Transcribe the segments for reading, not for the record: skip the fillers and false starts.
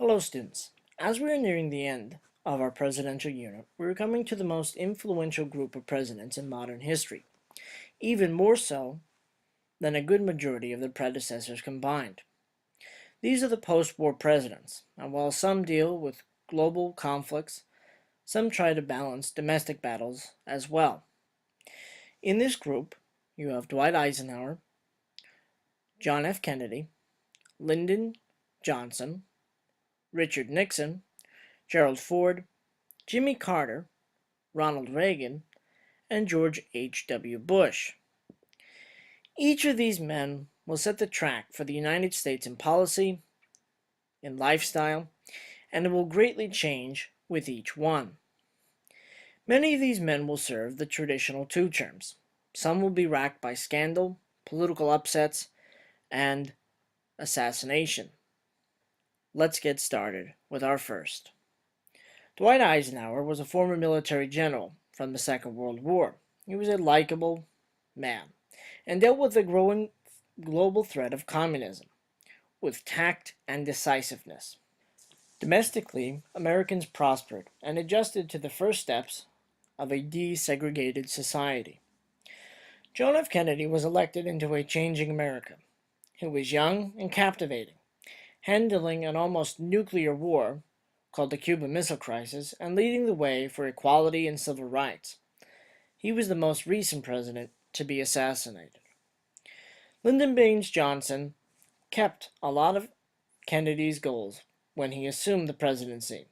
Hello students. As we are nearing the end of our presidential unit, we are coming to the most influential group of presidents in modern history, even more so than a good majority of their predecessors combined. These are the post-war presidents, and while some deal with global conflicts, some try to balance domestic battles as well. In this group, you have Dwight Eisenhower, John F. Kennedy, Lyndon Johnson, Richard Nixon, Gerald Ford, Jimmy Carter, Ronald Reagan, and George H.W. Bush. Each of these men will set the track for the United States in policy, in lifestyle, and it will greatly change with each one. Many of these men will serve the traditional two terms. Some will be racked by scandal, political upsets, and assassination. Let's get started with our first. Dwight Eisenhower was a former military general from the Second World War. He was a likable man and dealt with the growing global threat of communism with tact and decisiveness. Domestically, Americans prospered and adjusted to the first steps of a desegregated society. John F. Kennedy was elected into a changing America. He was young and captivating, handling an almost nuclear war called the Cuban Missile Crisis and leading the way for equality and civil rights. He was the most recent president to be assassinated. Lyndon Baines Johnson kept a lot of Kennedy's goals when he assumed the presidency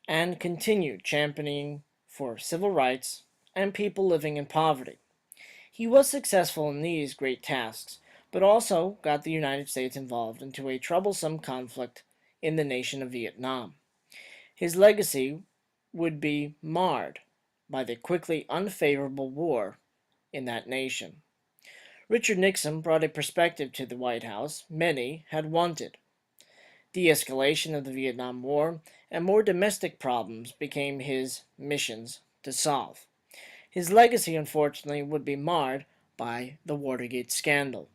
and continued championing for civil rights and people living in poverty. He was successful in these great tasks, but also got the United States involved into a troublesome conflict in the nation of Vietnam. His legacy would be marred by the quickly unfavorable war in that nation. Richard Nixon brought a perspective to the White House many had wanted. De-escalation of the Vietnam War and more domestic problems became his missions to solve. His legacy, unfortunately, would be marred by the Watergate scandal.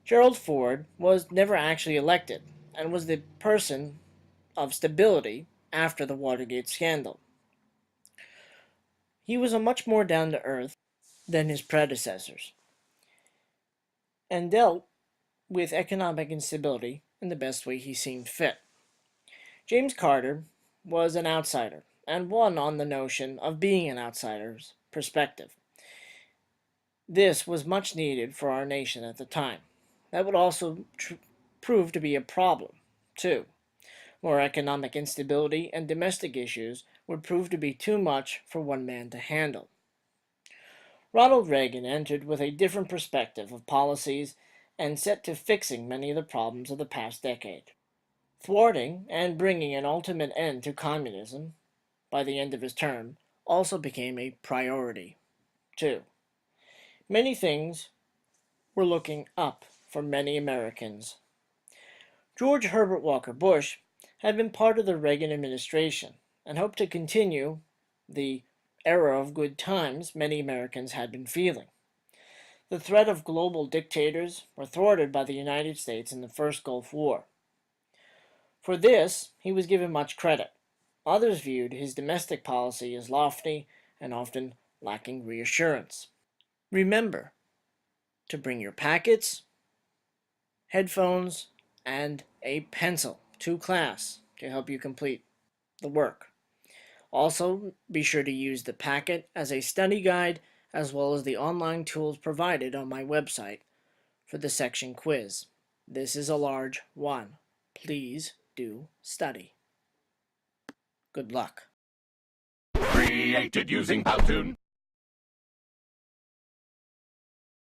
Gerald Ford was never actually elected and was the person of stability after the Watergate scandal. He was a much more down-to-earth than his predecessors and dealt with economic instability in the best way he seemed fit. James Carter was an outsider and won on the notion of being an outsider's perspective. This was much needed for our nation at the time. That would also prove to be a problem, too. More economic instability and domestic issues would prove to be too much for one man to handle. Ronald Reagan entered with a different perspective of policies and set to fixing many of the problems of the past decade. Thwarting and bringing an ultimate end to communism by the end of his term also became a priority, too. Many things were looking up for many Americans. George Herbert Walker Bush had been part of the Reagan administration and hoped to continue the era of good times many Americans had been feeling. The threat of global dictators were thwarted by the United States in the First Gulf War. For this, he was given much credit. Others viewed his domestic policy as lofty and often lacking reassurance. Remember to bring your packets, headphones, and a pencil to class to help you complete the work. Also, be sure to use the packet as a study guide as well as the online tools provided on my website for the section quiz. This is a large one. Please do study. Good luck. Created using Powtoon.